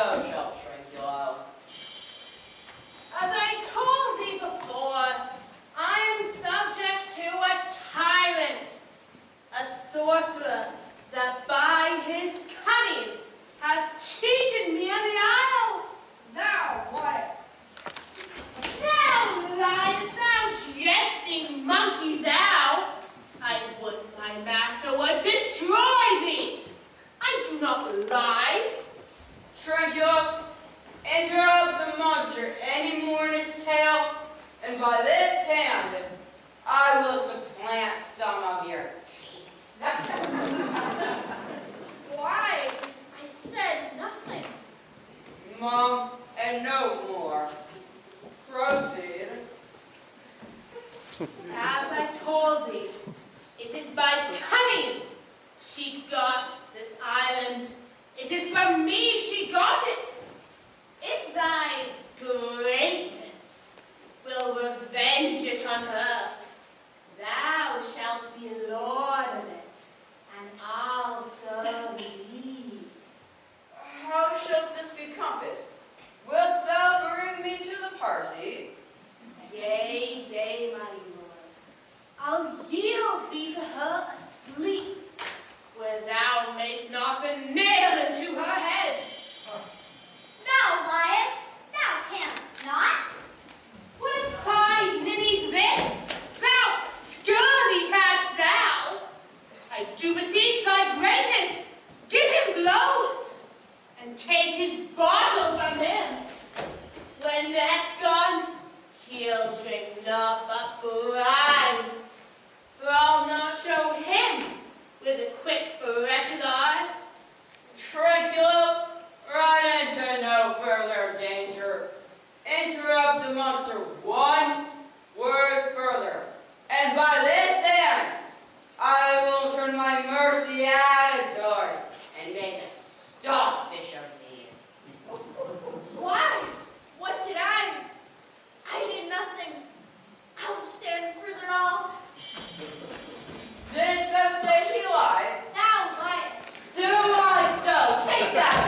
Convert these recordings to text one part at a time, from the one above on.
so shall Tranquillo. As I told thee before, I am subject to a tyrant, a sorcerer that by his cunning hath cheated me of the isle. Now what? Thou liest, thou jesting monkey, thou! I would my master would destroy thee. I do not lie. Tranquillo, interrupt the monster any more in his tale, and by this hand I will supplant some of your teeth. Why? I said nothing. Mum, and no more. Proceed. As I told thee, it is by cunning she got this island. It is from me she got it. If thy greatness will revenge it on her, thou shalt be lord of it, and I'll serve thee. How shalt this be compassed? Wilt thou bring me to the party? Yea, yea, my lord. I'll yield thee to her asleep, where thou mayst knock a nail into her head. Thou liest, thou canst not. What a high ninny's this? Thou scurvy patch, thou! I do beseech thy greatness, give him blows, and take his bottle from him. When that's gone, he'll drink naught but brine. For I'll not show him with a quick fresh eye. Tranquillo, run into no further danger. Interrupt the monster one word further, and by this hand I will turn my mercy out of doors and make a starfish of thee. Why? What did I? I did nothing. I will stand further off. Didst thou say he lied? Thou liest. Do I so? Take that.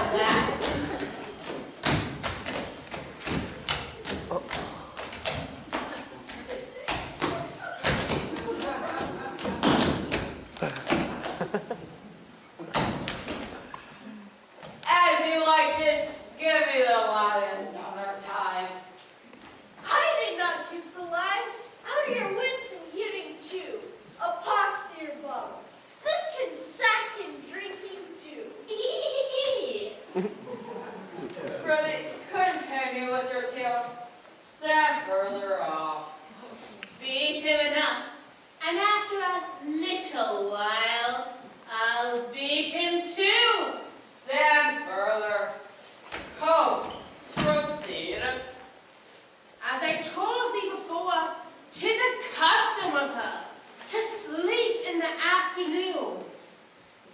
As you like this, give me the lie another time. I did not give the lie. Out of your wits and hearing too. A pox ear bum. This can sack and drinking do. Prithee, continue with your tale. Stand further off. Beat him enough, and after a little while, I'll beat him too. Stand further. Come, proceed. As I told thee before, 'tis a custom of her to sleep in the afternoon.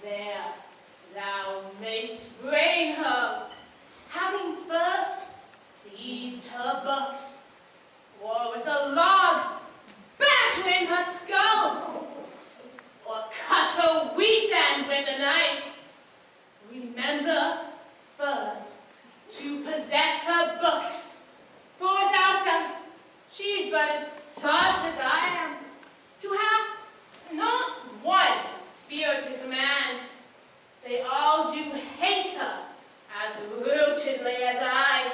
There thou mayst bring her, having first seized her books, or with a log battering her skull, or cut her weasand with a knife. Remember first to possess her books, for without them she's but as such as I am, who have not one spirit to command. They all do hate her as rootedly as I.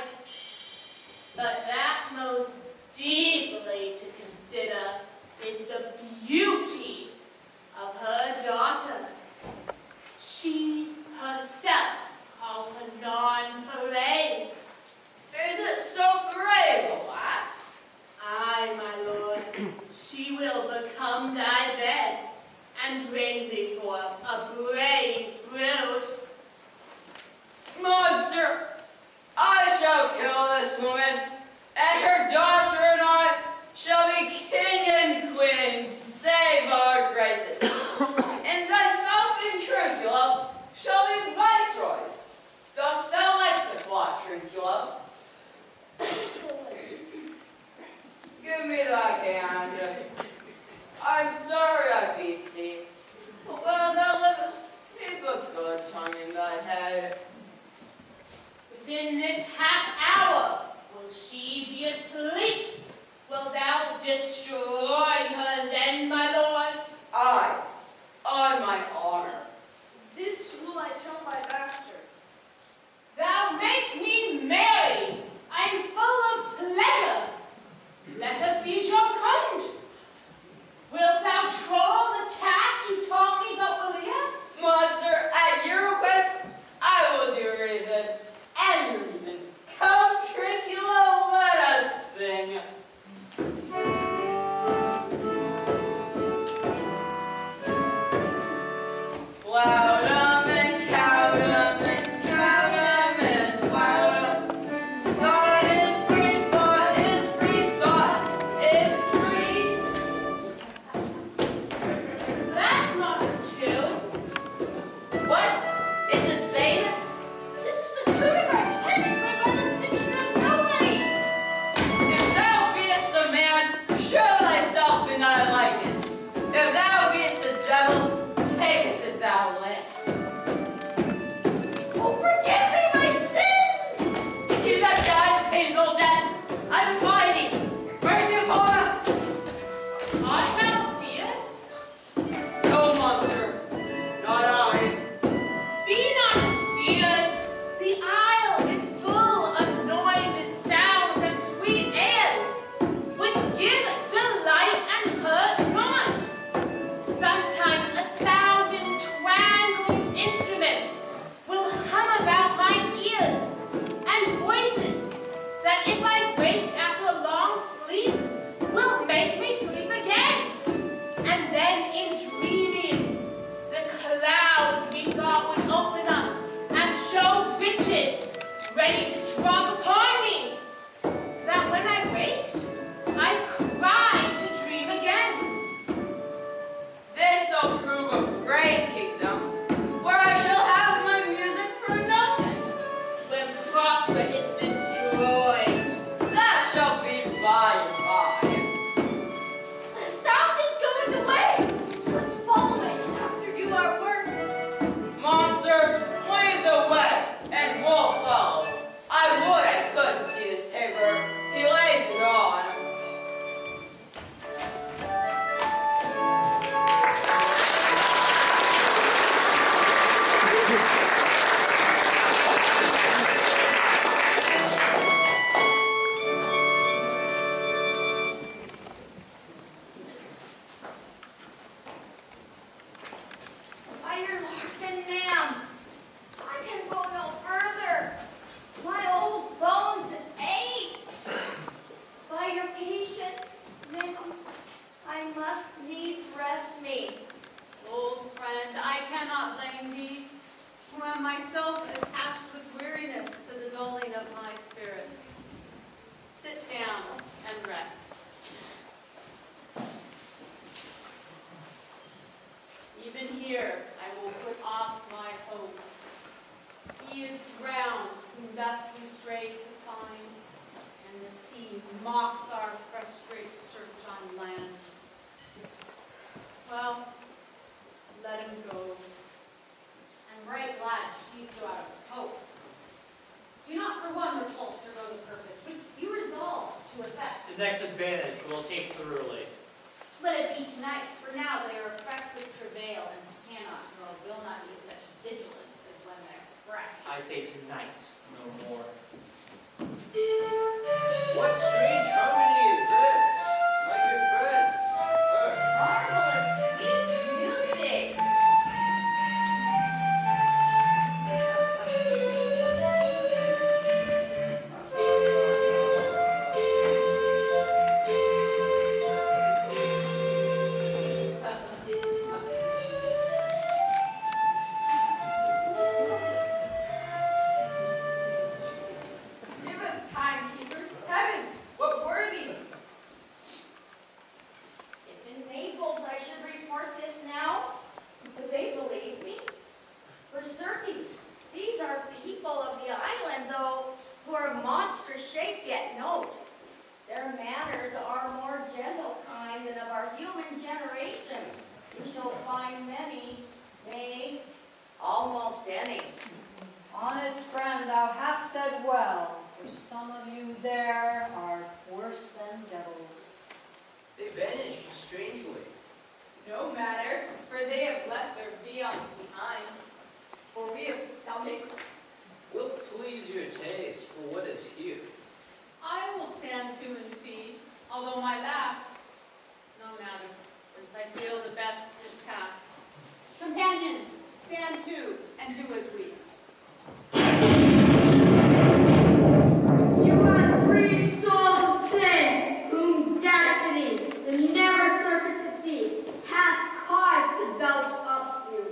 But that most deeply to consider is the beauty of her daughter. She herself calls her non-parade. Is it so brave, alas? Aye, my lord, she will become thy bed and bring thee forth a brave brood. Monster, I shall kill this woman, and her daughter and I shall be king and queen, save in this half hour will she be asleep. Wilt thou destroy her then, my lord? I, on my honor. This will I tell my master. Thou makes me merry. I'm full of pleasure. Let us be jocund. Wilt thou troll the cat you taught me about Maria? Monster, at your request, I will do reason and reason. Come, Tricula, let us sing. Flout 'em and count 'em and count 'em and flout 'em. Thought is free, thought is free, thought is free. That's not a tune. What? Is it sane? This is the tune of our catchment by the picture of nobody. If thou beest a man, show thyself in thy likeness. If thou beest a devil, takest as thou list. Oh, forgive me my sins. He that dies pays all debts. I defy thee. Mercy upon us. Art thou feared? No, monster, not I. Be not feared. The isle is full of noises, sounds, and sweet airs, which give delight and hurt not. Sometimes 1,000 twangling instruments will hum about my ears, and voices that if I wake after a long sleep will make me sleep again. And then in dreaming, the clouds we thought would open up and show bitches ready to drop upon me, that when I waked, I cried to dream again. This'll prove a brave kingdom, where I shall have my music for nothing. When prosper is destroyed, That shall be by and by. The sound is going away. Let's follow it and after do our work. Monster, lead the way, and we'll follow. I would I could see his tabor. He lays it on. Iron Larkin Nam. I can go no further. My old bones ache. By your patience, ma'am, I must needs rest me. Old friend, I cannot blame thee, who am myself attached with weariness to the dulling of my spirits. Sit down and rest. Even here, I will put off my hope. He is drowned, whom thus we stray to find, and the sea mocks our frustrate search on land. Well, let him go. I'm right glad she's so out of hope. Do not for one repulse her noble purpose, which you resolve to effect. The next advantage will take thoroughly. Let it be tonight, for now they are oppressed with travail and cannot nor will not use such vigilance as when they're fresh. I say tonight, no more. What strange harmony is this, my good friends? Marvelous sweet music. Give us timekeepers. Heavens, what were these? If in Naples I should report this now, would they believe me? For certes, these are people of the island, though, who are monstrous shape, yet note. Their manners are more gentle kind than of our human generation. You shall find many, nay, almost any. Honest friend, thou hast said well, for some of you there are worse than devils. They vanished strangely. No matter, for they have left their viands behind. For we have stomachs. Wilt please your taste for what is here? I will stand to and feed, although my last, no matter, since I feel the best is past. Companions, stand to and do as we. You are three souls of sin, whom destiny, the never serpent to see, hath caused to belch up you.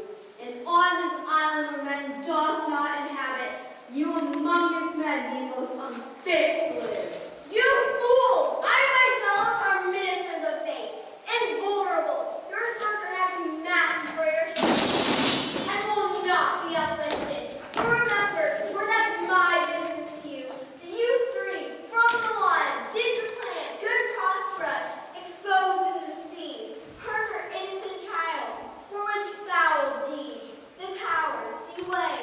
And on this island where men doth not inhabit, you amongst men be most unfit to live. You fools! I myself are ministers of faith, invulnerable. Your sons are actually mass prayers, and will not be uplifted. Remember, for that's my business to you, that you three, from the line, did the plan, good prosperous, exposed into the sea, hurt her innocent child, for which foul deed, the power, delay,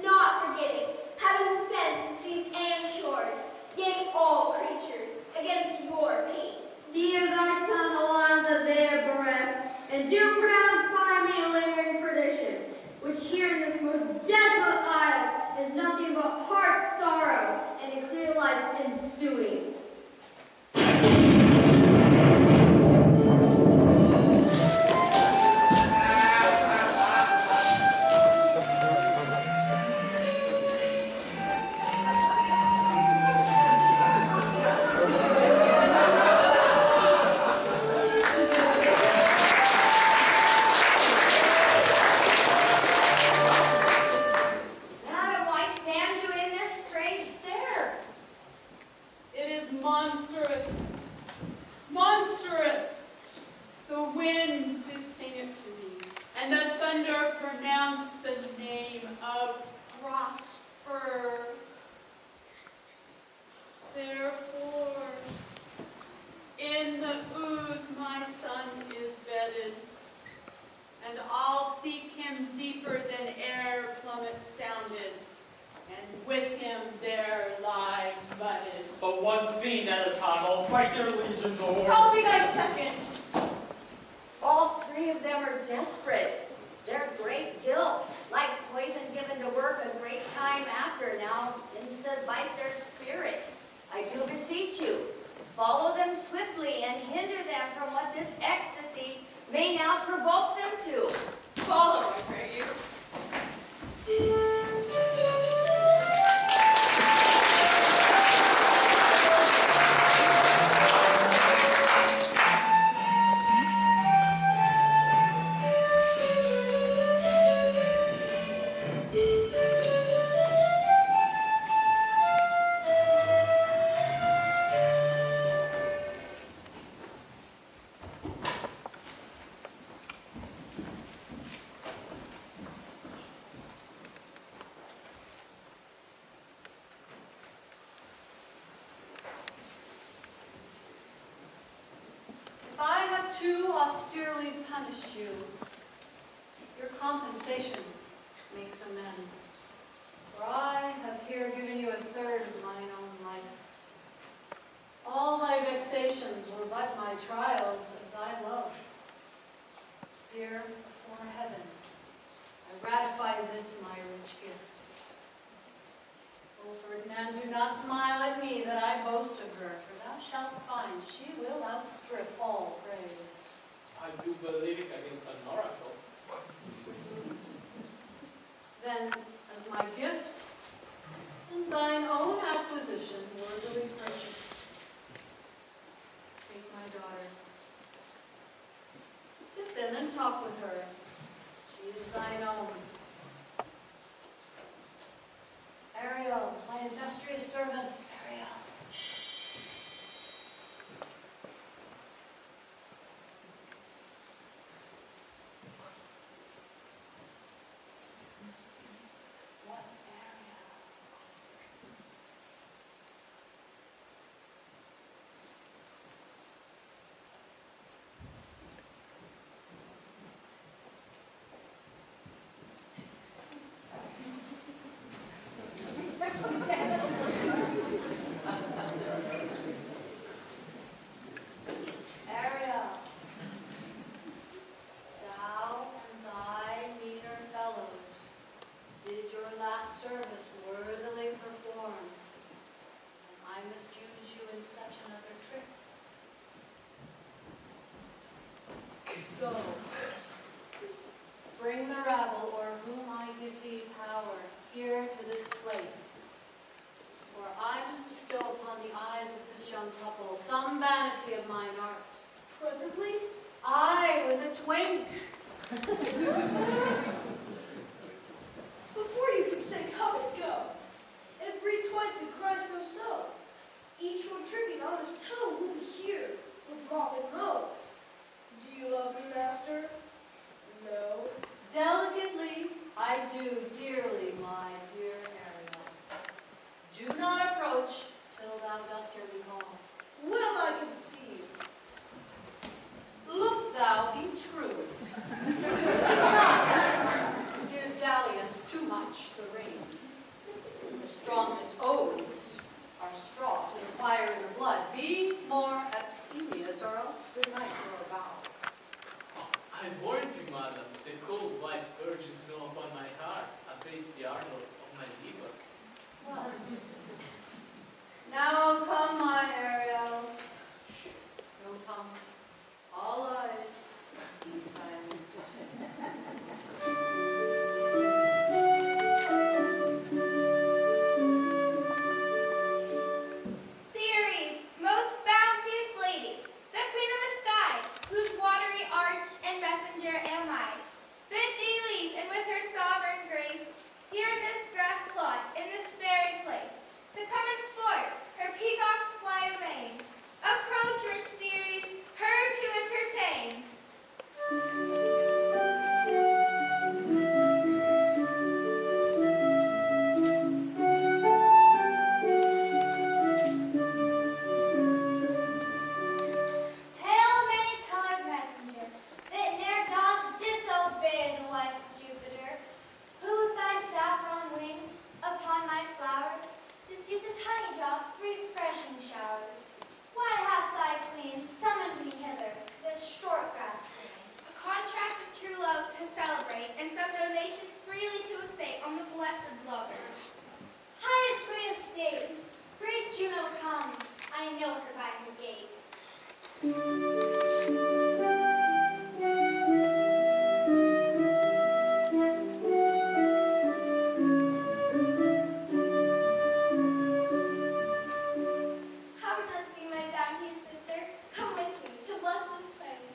not forgetting, having sense sees and shores, yea, all creatures, against your peace. These are some alarms of their bereft, and do pronounce by me lingering perdition, which here in this most desolate isle is nothing but heart sorrow and a clear life ensuing. Madam, why stand you in this strange stare? It is monstrous, monstrous. The winds did sing it to me, and the thunder pronounced the name of Prosper. Therefore, in the ooze my son is bedded, and I'll seek him deeper than air plummet sounded, and with him there lie budded. But one fiend at a time, I'll fight their legions o'er. I'll be thy second. All three of them are desperate. Their great guilt, like poison given to work a great time after, now instead bite their spirit. I do beseech you, follow them swiftly and hinder them from what this ecstasy may now provoke them to. Follow, I pray you. If I have too austerely punished you, your compensation makes amends. For I have here given you a third of mine own life. All thy vexations were but my trials of thy love. Here before heaven, I ratify this my rich gift. O Ferdinand, do not smile at me that I boast of her, for thou shalt find she will outstrip all praise. I do believe it against an oracle. Then, as my gift, and thine own acquisition worthily purchased, take my daughter. Sit then and talk with her. She is thine own. Ariel, my industrious servant, Ariel. What Ariel? bring the rabble, o'er whom I give thee power, here to this place. For I must bestow upon the eyes of this young couple some vanity of mine art. Presently? I with a twink. Before you can say come and go, and breathe twice and cry so. Each will tribute on his toe will be here with mop and mow. Do you love me, master? No. Delicately, I do dearly, my dear Ariel. Do not approach till thou dost hear me call. Well, I conceive. Look thou be true. Give dalliance too much the rein. The strongest oaths are straw to the fire and the blood. Be more abstemious, or else good night for a vow. I warned you, madam, the cold white virgin snow upon my heart abates the ardor of my liver. Well, now come, my Ariels. Don't come. All eyes, be silent. Ceres, most bounteous lady, the queen of the sky, whose watery arch and messenger am I, bid thee leave, and with her sovereign grace, here in this grass plot, in this very place, to come and sport, her peacocks fly amain. Approach, rich Ceres, her to entertain. Hail, many-colored messenger, that ne'er dost disobey the wife of Jupiter, who with thy saffron wings upon my flowers dispuses honey drops, refreshing showers. Why hath thy queen summoned me hither, this short grass plain? A contract of true love to celebrate, and some donations freely to estate on the blessed lovers. Highest queen of state, great Juno comes, I know her by her gait. How doth thee, my bounteous sister? Come with me to bless this place,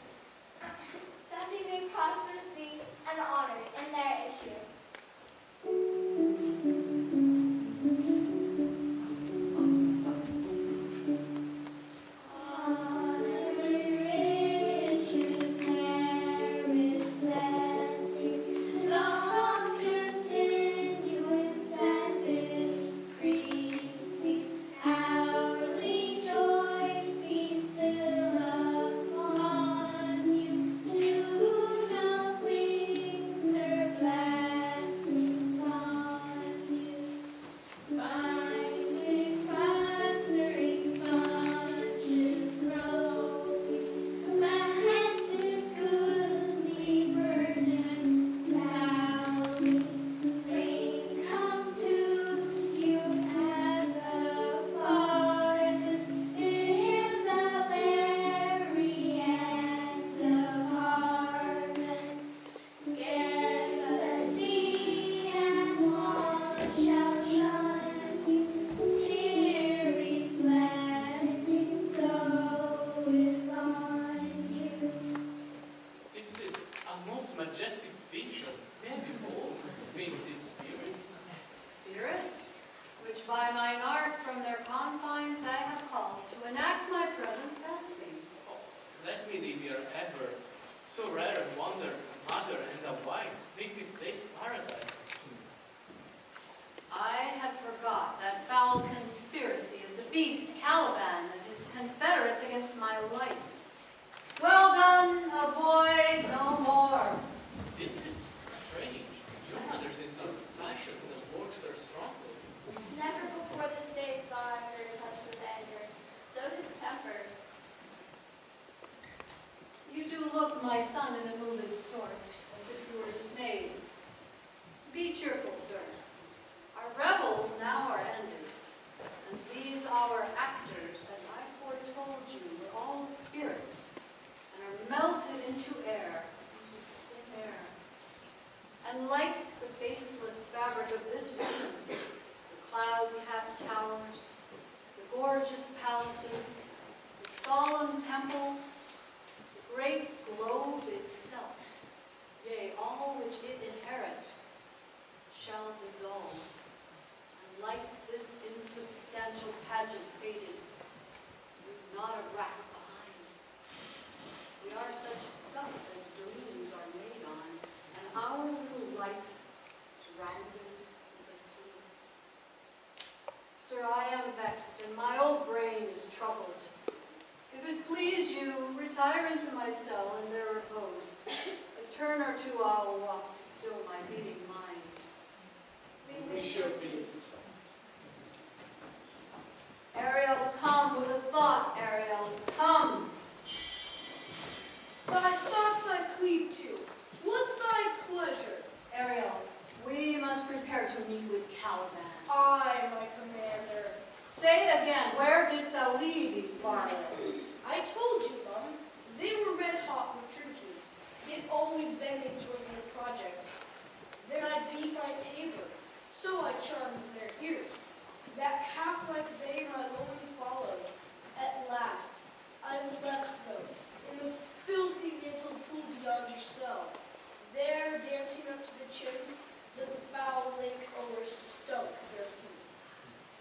that they may prosperous be and honored in their issue. Riches, merit, blessings, long continuing, and increasing, hourly joys be still upon you. Juno sings her blessings on you. Finding, prospering, bunches growing, planted goodly, burdened, bowing. Spring come to you at the farthest, in the berry and the harvest. Scarcity and want shall shun you. Ceres' blessing so is on you. This is a most majestic vision. May I behold, being these spirits? Spirits, which by mine art from their confines I have called to enact my present fancy. Oh, let me live here ever. So rare a wonder, a mother and a wife, make this place paradise. I have forgot that foul conspiracy of the beast Caliban and his confederates against my life. Well done, avoid no more. This is strange. Your mother's in some passions that works her strongly. Never before this day saw I her touched with anger, so distempered. You do look, my son, in a moved sort, as if you were dismayed. Be cheerful, sir. Our revels now are ended, and these our actors, as I foretold you, were all spirits, and are melted into air, into thin air. surface fabric of this vision. The cloud-capped towers, the gorgeous palaces, the solemn temples, the great globe itself, yea, all which it inherit, shall dissolve, and like this insubstantial pageant faded, with not a rack behind. We are such stuff as dreams are made on, and our little life is rounded with a sea. Sir, I am vexed, and my old brain is troubled. If it please you, retire into my cell and there repose. A turn or two I'll walk to still my beating mind. We should peace. Ariel, come with a thought, Ariel, come. Thy thoughts I cleave to. What's thy pleasure? Ariel, we must prepare to meet with Caliban. I, my commander. Say it again, where didst thou leave these varlets? I told you, Mum. They were red hot with drinking, yet always bending towards their project. Then I beat my tabor, so I charmed their ears. That calf like they my lowly follows. At last, I left them in the filthy mantle pool beyond your cell. There, dancing up to the chins, the foul lake overstunk their feet.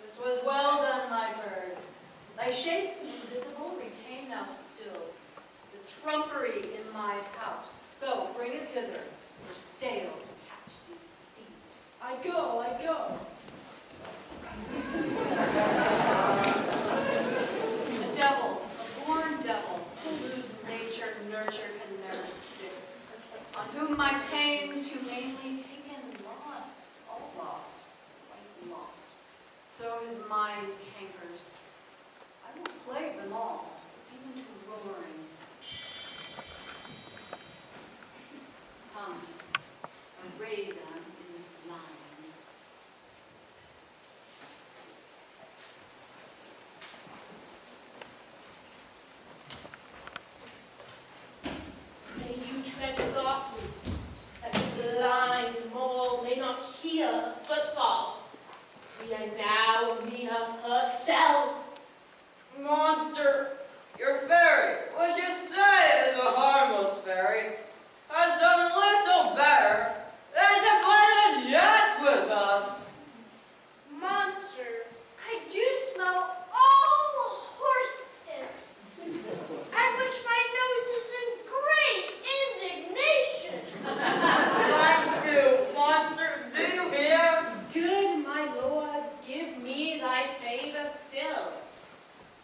This was well done, my bird. Thy shape invisible, retain thou still. The trumpery in my house. Go, bring it hither, for stale to catch these thieves. I go, I go. A devil, a born devil, whose nature nurture can never stick, on whom my pains humanely taken lost, all lost, quite lost. So his mind cankers. I will plague them all, even to roaring. Come, array them in this line. May you tread softly, that the blind mole may not hear a footfall. We are now near herself. Monster, your fairy, which you say is a harmless fairy, has done little better than to play the jack with us. Monster, I do smell all horse piss, at which my nose is in great indignation. Mine too, monster, do you hear? Good, my lord, give me thy favor still.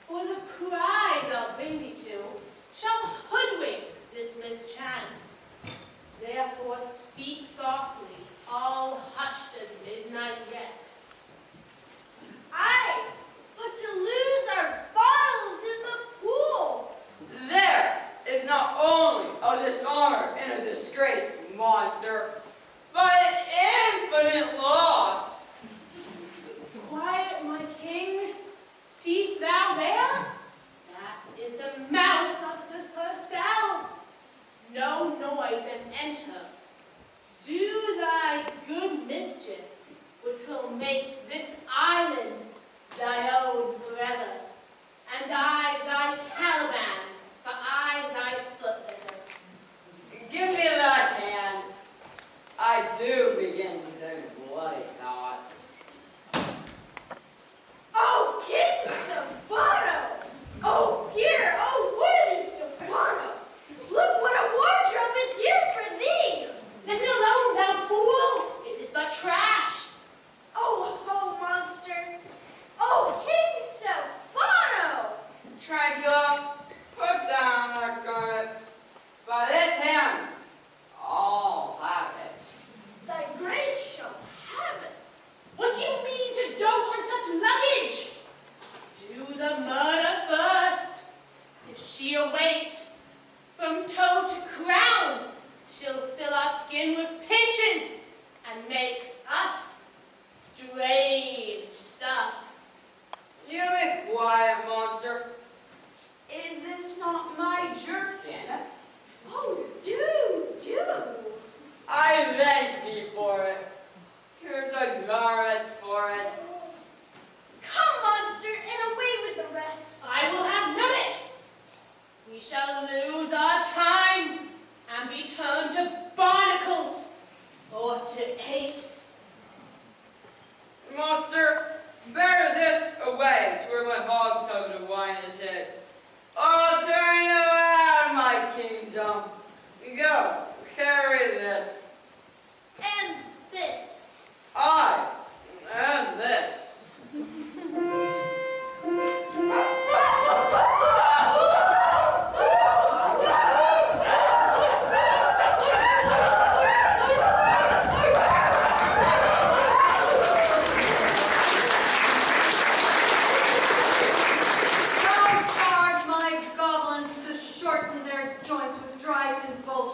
For the prize I'll bring thee to shall hoodwink this mischance. Therefore speak softly, all hushed as midnight yet. Aye, but to lose our bottles in the pool. There is not only a dishonor and a disgrace, monster, but an infinite loss. Quiet, my king. Seest thou there? That is the mouth of her cell. No noise and enter. Do thy good mischief, which will make this island thy own forever, and I thy Caliban, for I thy footlicker. Give me that hand. I do begin to think bloody thoughts. Oh, King Stefano! Oh, here! Oh, worthy Stefano! Look what a wardrobe is here for thee! Let it alone, thou fool! It is but trash. Oh, ho, monster! Oh, King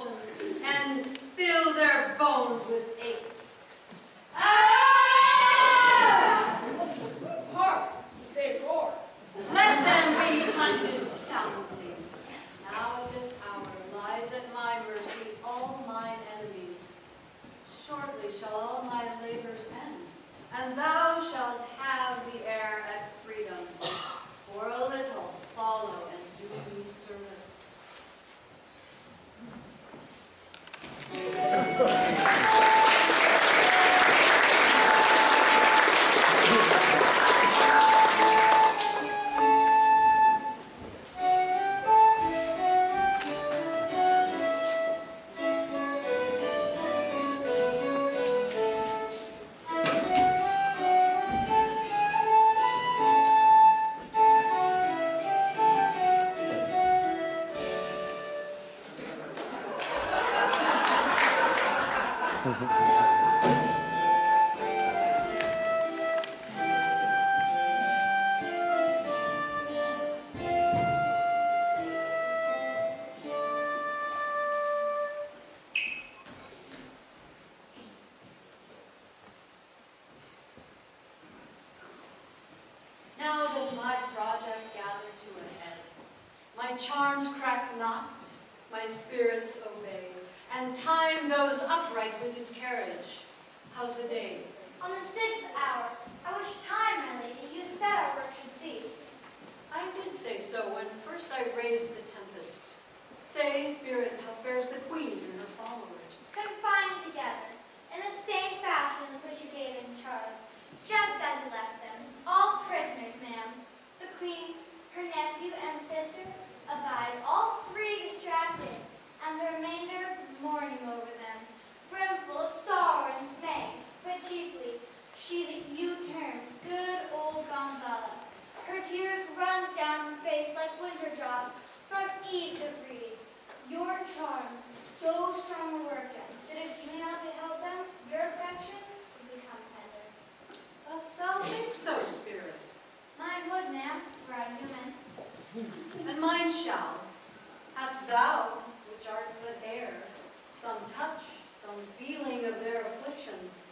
convulsions and fill their bones with aches. Hark! They roar. Let them be hunted soundly. Now at this hour lies at my mercy all mine enemies. Shortly shall all my labors end, and thou shalt have the air at freedom. For a little follow and do me service. Now does my project gather to a head. My charms crack not, my spirits obey, and time goes upright with his carriage. How's the day? On the 6th hour, I wish time, my lady, you said our work should cease. I did say so when first I raised the Tempest. Say, spirit, how fares the queen and her followers? Confined together, in the same fashion as which you gave in charge, just as you left them, all prisoners, ma'am. The queen, her nephew, and sister abide, all three distracted, and the remainder mourning over them, brimful of sorrow and dismay, but chiefly she that you termed good old Gonzala. Her tears runs down her face like winter drops from each of reed. Your charms so strongly worked them, that if you now beheld them, your affections would become tender. Dost thou think so, spirit? Mine would, ma'am, were I human. And mine shall. Hast thou, which art but air, some touch, some feeling of their afflictions?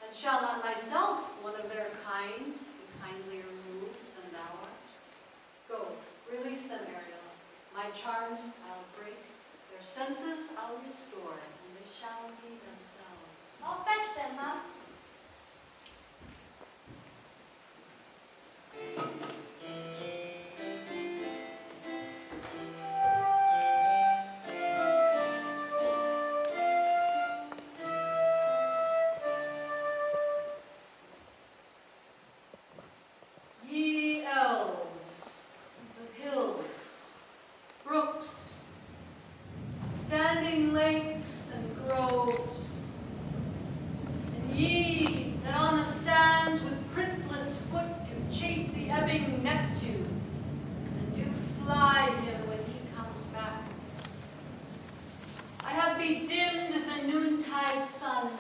And shall not myself, one of their kind, be kindlier moved than thou art? Go, release them, Ariel. My charms I'll break, their senses I'll restore, and they shall be themselves. I'll fetch them, ma'am. Ye elves of hills, brooks, standing lakes and groves, and ye that on the sands with printless foot do chase the ebbing Neptune, and do fly him when he comes back. I have bedimmed the noontide sun,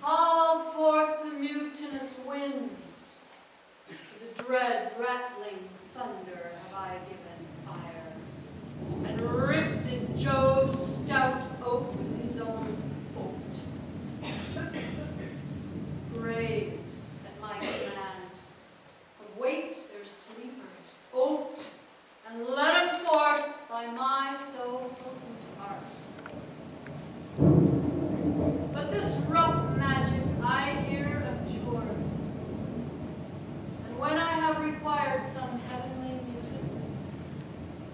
called forth the mutinous winds. To the dread rattling thunder have I given fire, and rifted Jove's stout oak with his own bolt. Braves at my command have waked their sleepers, oaked, and led 'em forth by my so potent art. But this rough magic I here abjure, and when I have required some heavenly music,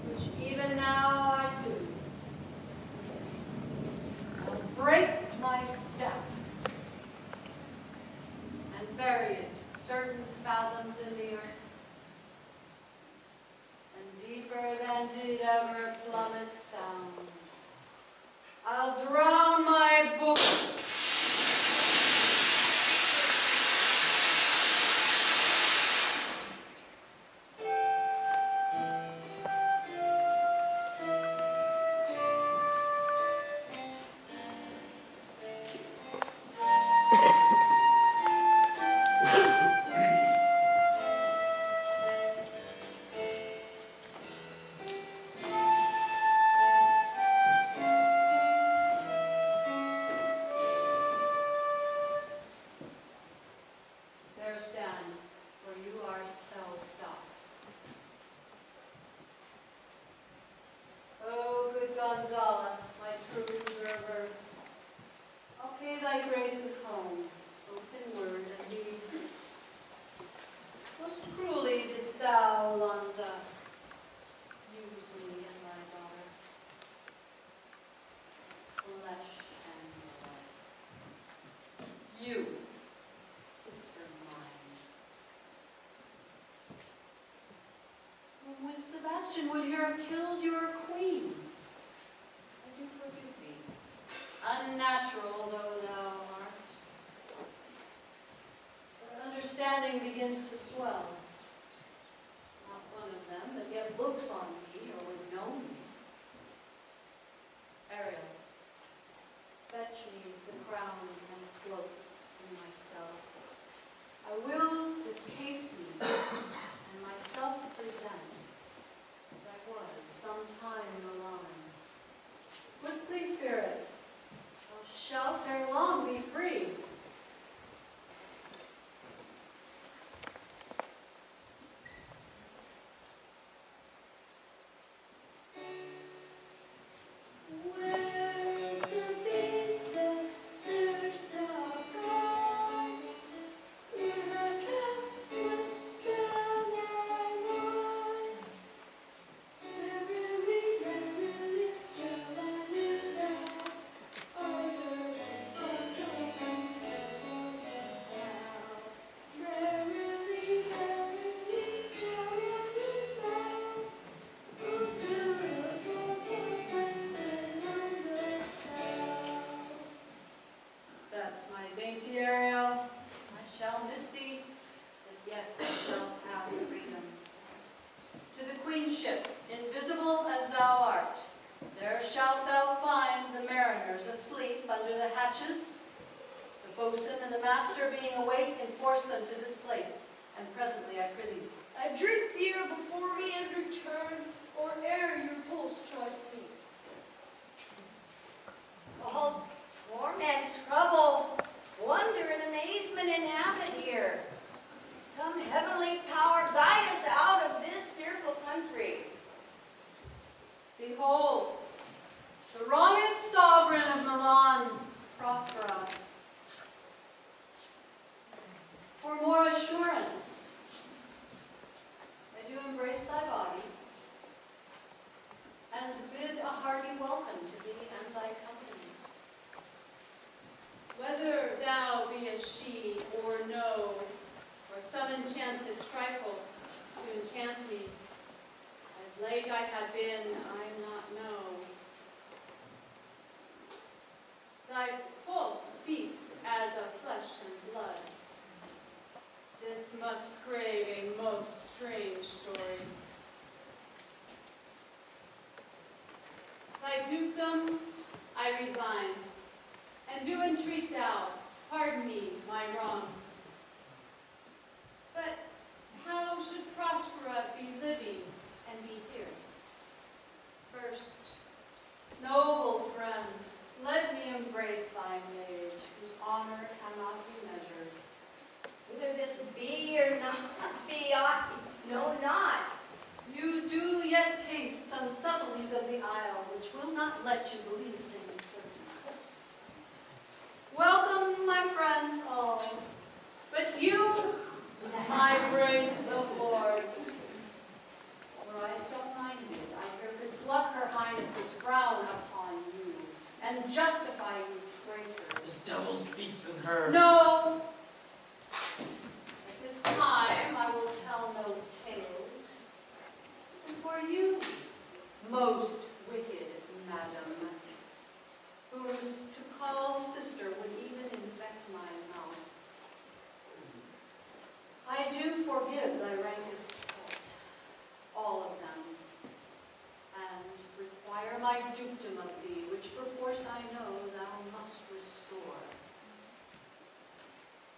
which even now I do, I'll break my step and bury it certain fathoms in the earth, and deeper than did ever plummet sound. I'll drown my book wouldst thou, Alonza, use me and my daughter? Flesh and blood. You, sister mine. With Sebastian would here have killed your queen. I do forgive thee, unnatural though thou art. But understanding begins to swell. Not one of them that yet looks on me or would know me. Ariel, fetch me the crown and cloak in myself. I will discase me and myself present as I was some time in the line. Quickly, spirit, thou shalt ere long be free. That's my dainty Ariel. I shall miss thee, but yet thou shalt have freedom. To the queen's ship, invisible as thou art, there shalt thou find the mariners asleep under the hatches. The boatswain and the master being awake, enforce them to this place, and presently I prithee. I drink the air before me and return, or ere your pulse tries meet. All torment, trouble, wonder, and amazement inhabit here. Some heavenly power guide us out of this fearful country. Behold, the wronged sovereign of Milan, Prospera. For more assurance, I do embrace thy body and bid a hearty welcome to thee and thy company. Whether thou be a she or no, or some enchanted trifle to enchant me, as late I have been, I not know. Thy pulse beats as of flesh and blood. This must crave a most strange story. Thy dukedom I resign, and do entreat thou, pardon me my wrongs. But how should Prospera be living and be here? First, noble friend, let me embrace thy maid, whose honor cannot be measured. Whether this be or not be, I know not. You do yet taste some subtleties of the isle, which will not let you believe things certain. Welcome, my friends all. But you, my brace of lords, were I so minded, I here could pluck her highness's frown upon you, and justify you traitors. The devil speaks in her. No! At this time I will tell no tales. And for you, most wicked madam, whose to call sister would even infect my mouth, I do forgive thy rankest fault, all of them, and require my dukedom of thee, which perforce I know thou must restore.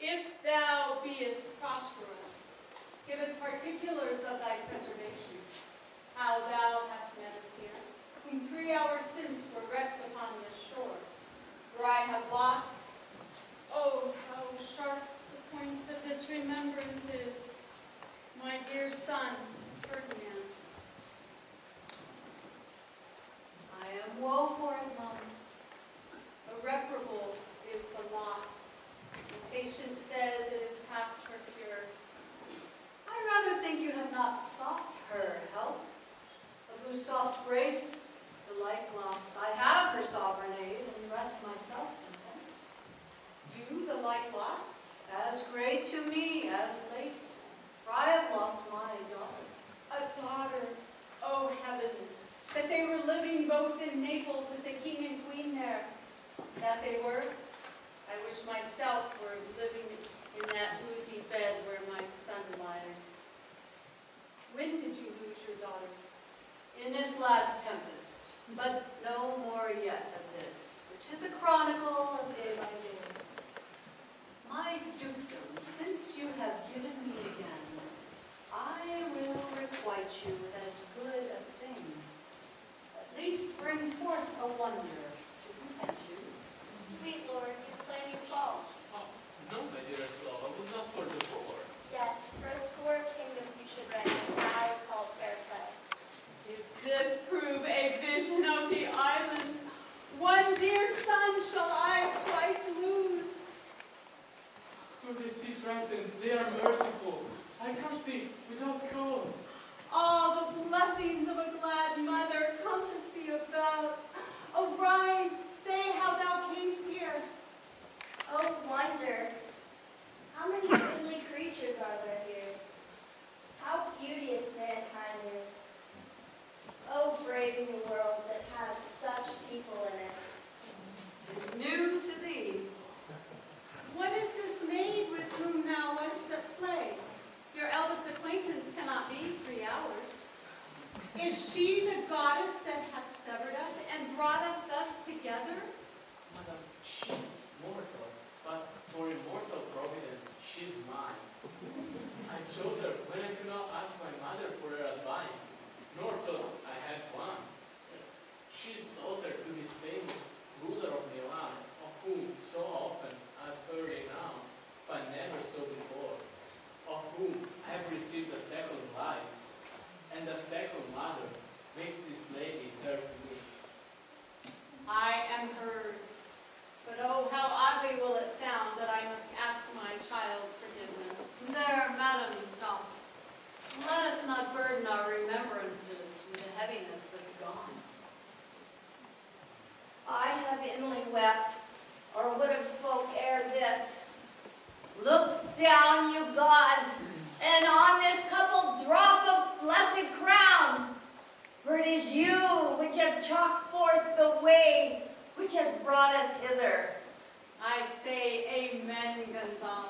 If thou beest Prospera, give us particulars of thy preservation, how thou hast met us here, whom 3 hours since were wrecked upon this shore, where I have lost, oh, how sharp the point of this remembrance is, my dear son, Ferdinand. I am woe for it, Mum. Irreparable is the loss. The patient says it is past her cure. I rather think you have not not sought her help, of whose soft grace the light loss. I have her sovereign aid, and rest myself content. You, the light lost? As great to me as late, for I have lost my daughter. A daughter. Oh, heavens, that they were living both in Naples as a king and queen there. That they were. I wish myself were living in that oozy bed where my son lies. When did you lose your daughter? In this last tempest, but no more yet of this, which is a chronicle of day by day. My dukedom, since you have given me again, I will requite you with as good a thing. At least bring forth a wonder to content you. Sweet Lord, you claim you false. Oh, no, my dearest love, I would not for the poor. Yes, for a score of kingdoms you should reign, and I called fair play. If this prove a vision of the island, one dear son shall I twice lose. For the sea threatens, they are merciful. I curse thee without cause. All the blessings of a glad mother compass thee about. Arise, say how thou camest here. Oh, wonder, how many goodly creatures are there here? How beauteous mankind is. Oh, brave new world that has such people in it. 'Tis new to thee. What is this maid with whom thou wast at play? Your eldest acquaintance cannot be 3 hours. Is she the goddess that hath severed us and brought us thus together? Madam, she's mortal, but for immortal providence, she's mine. I chose her when I could not ask my mother for her advice, nor thought I had one. She's daughter to this famous ruler of Milan, of whom so often I've heard renowned, but never so before, of whom I have received a second life, and a second mother makes this lady her to me. I am hers. But oh, how oddly will it sound that I must ask my child forgiveness. There, madam, stop. Let us not burden our remembrances with the heaviness that's gone. I have inly wept, or would have spoke ere this. Look down, you gods, and on this couple drop of blessed crown. For it is you which have chalked forth the way which has brought us hither. I say amen, Gonzalo.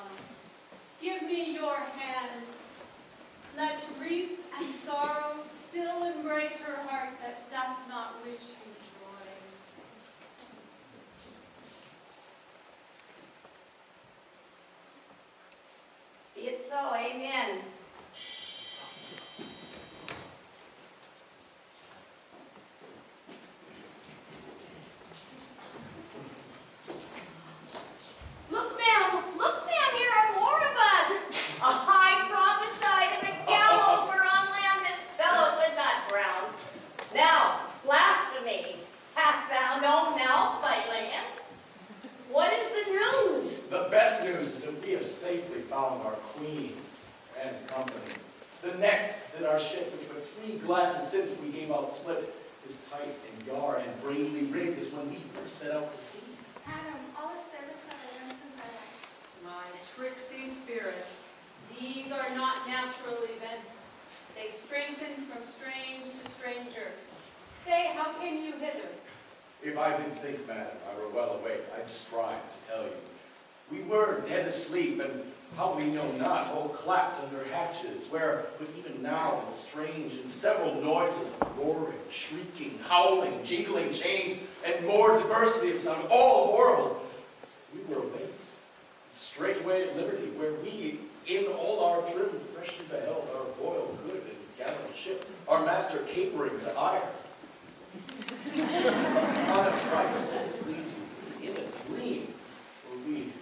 Give me your hands. Let grief and sorrow still embrace her heart that doth not wish you joy. Be it so, amen. Look, ma'am, here are more of us. A high prophesied of the gallows whereon land this fellow could not drown. Now, blasphemy, hast thou no mouth by land? What is the news? The best news is that we have safely found our queen and company. The next, that our ship, which but 3 glasses since we gave out split, is tight and yar and bravely rigged as when we first set out to sea. Madam, all the service that I learned from her life. My tricksy spirit. These are not natural events. They strengthen from strange to stranger. Say, how came you hither? If I did think, madam, I were well awake, I'd strive to tell you. We were dead asleep, and how we know not, all clapped under hatches, where, but even now, with strange and several noises of roaring, shrieking, howling, jingling chains, and more diversity of sound, all horrible, we were awaked, straightway at liberty, where we, in all our trim, freshly beheld our royal good and gallant ship, our master capering to ire. On a trice, so pleasing, in a dream, were we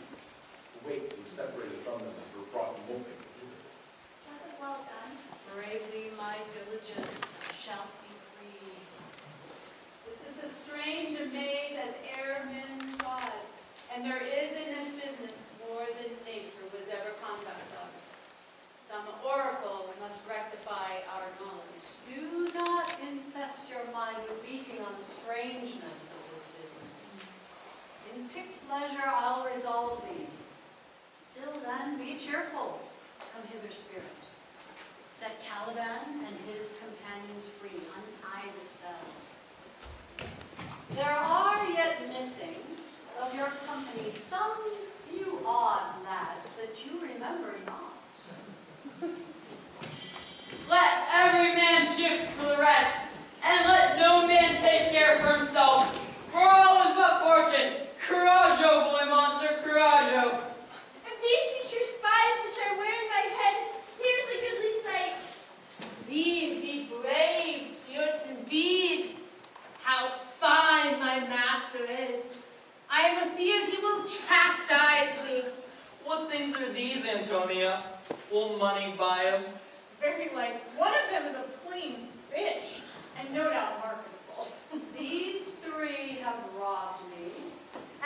awake and separated from them and were brought moping hither. Was it well done? Bravely my diligence shall be free. This is as strange a maze as e'er men trod, and there is in this business more than nature was ever conduct of. Some oracle must rectify test your mind with beating on the strangeness of this business. In picked pleasure I'll resolve thee. Till then, be cheerful. Come hither, spirit. Set Caliban and his companions free. Untie the spell. There are yet missing of your company some few odd lads that you remember not. Let every man shift for the rest, and let no man take care for himself. For all is but fortune. Courageous, boy monster, courageous. If these be true spies which I wear in my head, here's a goodly sight. These be brave spirits indeed. How fine my master is. I am afeard he will chastise me. What things are these, Antonia? Will money buy 'em? Very like one of them is a clean fish, and no doubt marketable. These three have robbed me,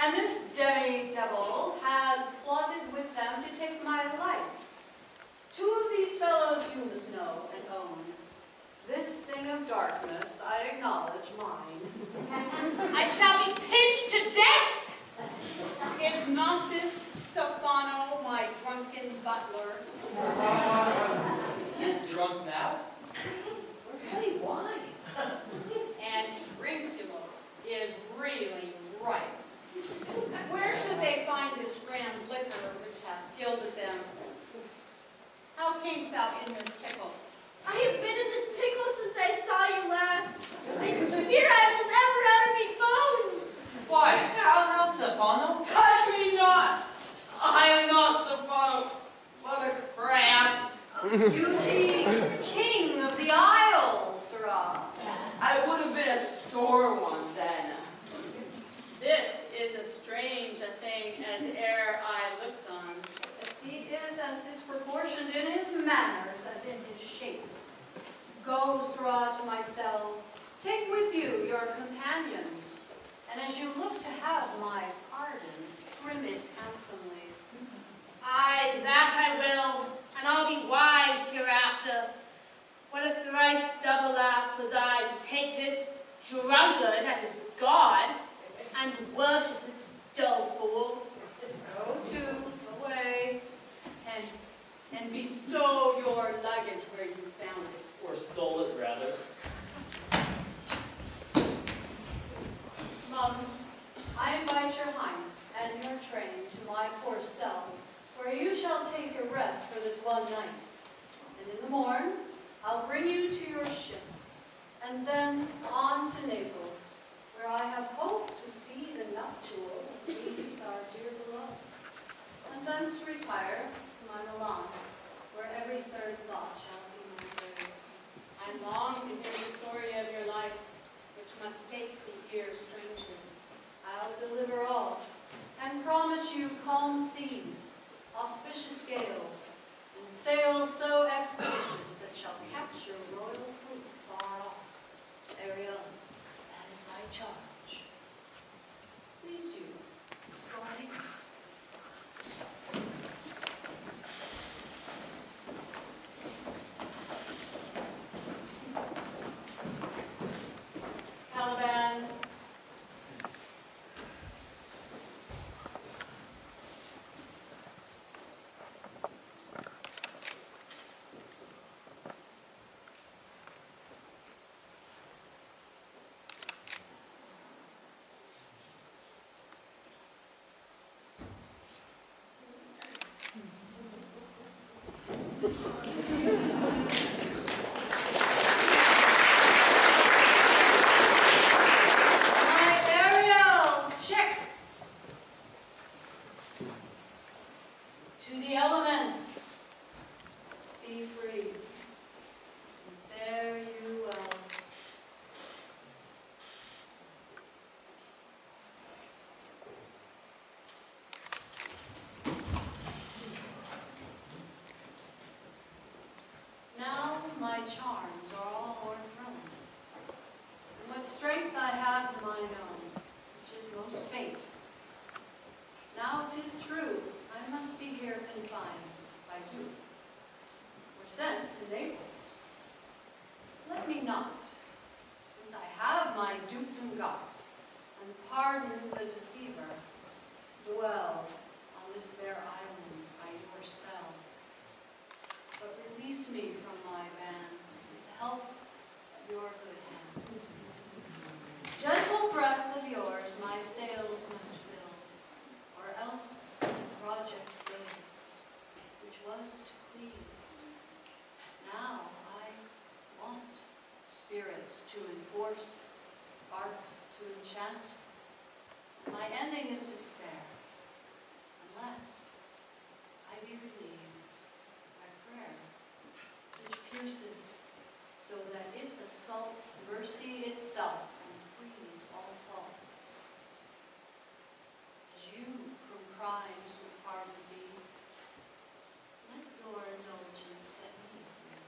and this demi-devil had plotted with them to take my life. Two of these fellows you must know and own. This thing of darkness, I acknowledge mine. I shall be pinched to death. Is not this Stefano, my drunken butler? He's drunk now. Really, why? And Trinculo is really right. Where should they find this grand liquor which hath gilded them? How camest thou in this pickle? I have been in this pickle since I saw you last. I fear I will never out of me bones. Why, how now, Stefano? Touch me not! I am not Stefano, but a crab. You the king of the isle, sirrah. I would have been a sore one then. This is as strange a thing as e'er I looked on. He is as disproportioned in his manners as in his shape. Go, sirrah, to my cell. Take with you your companions, and as you look to have my pardon, trim it handsomely. Aye, that I will, and I'll be wise hereafter. What a thrice double ass was I to take this drunkard as a god, and worship this dull fool. Go to, away, hence, and bestow your luggage where you found it. Or stole it, rather. Mum, I invite your highness and your train to my poor cell, where you shall take your rest for this one night. And in the morn, I'll bring you to your ship, and then on to Naples, where I have hoped to see the nuptial of these our dear beloved, and thence retire to my Milan, where every third thought shall be my grave. I long to hear the story of your life, which must take the ear strangely. I'll deliver all, and promise you calm seas, auspicious gales, and sails so expeditious that shall catch your royal fleet far off. Ariel, that is thy charge. Please you, guardian. Caliban, My Ariel, check. To the elements, be free, and fare you well. Now my charms are all o'erthrown, and what strength I have is mine own, which is most faint. Now 'tis true, I must be here confined by you, or sent to Naples. Let me not, pardon the deceiver, dwell on this bare island by your spell. But release me from my bands with the help of your good hands. Gentle breath of yours my sails must fill, or else the project fails, which was to please. Now I want spirits to enforce, art to enchant, and my ending is despair, unless I be relieved by prayer, which pierces so that it assaults mercy itself and frees all faults. As you from crimes would pardon me, let your indulgence set me free.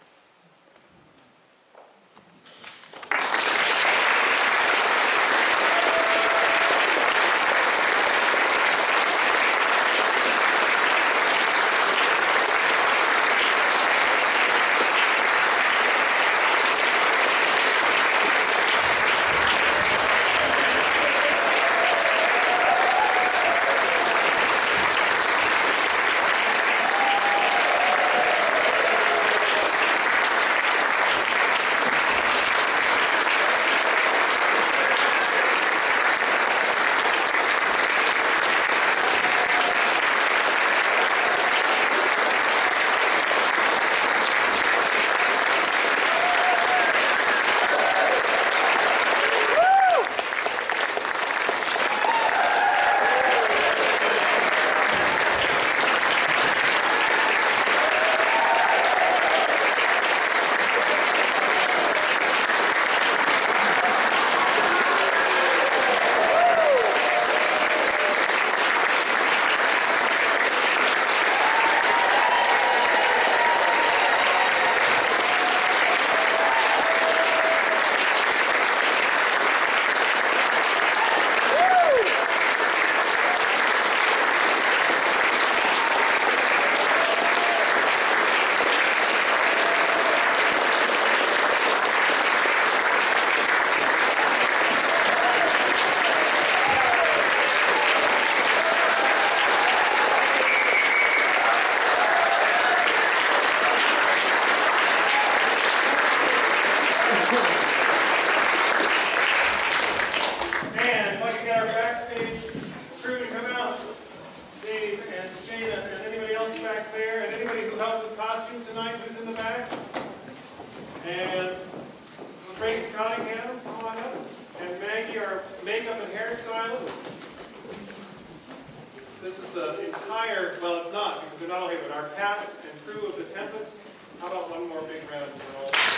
And I'd like to get our backstage crew to come out. Dave and Jada and anybody else back there, and anybody who helped with costumes tonight who's in the back. And Tracy Cottingham, come on up. And Maggie, our makeup and hairstylist. This is the entire, well, it's not, because they're not all here, but our cast and crew of the Tempest. How about one more big round of applause?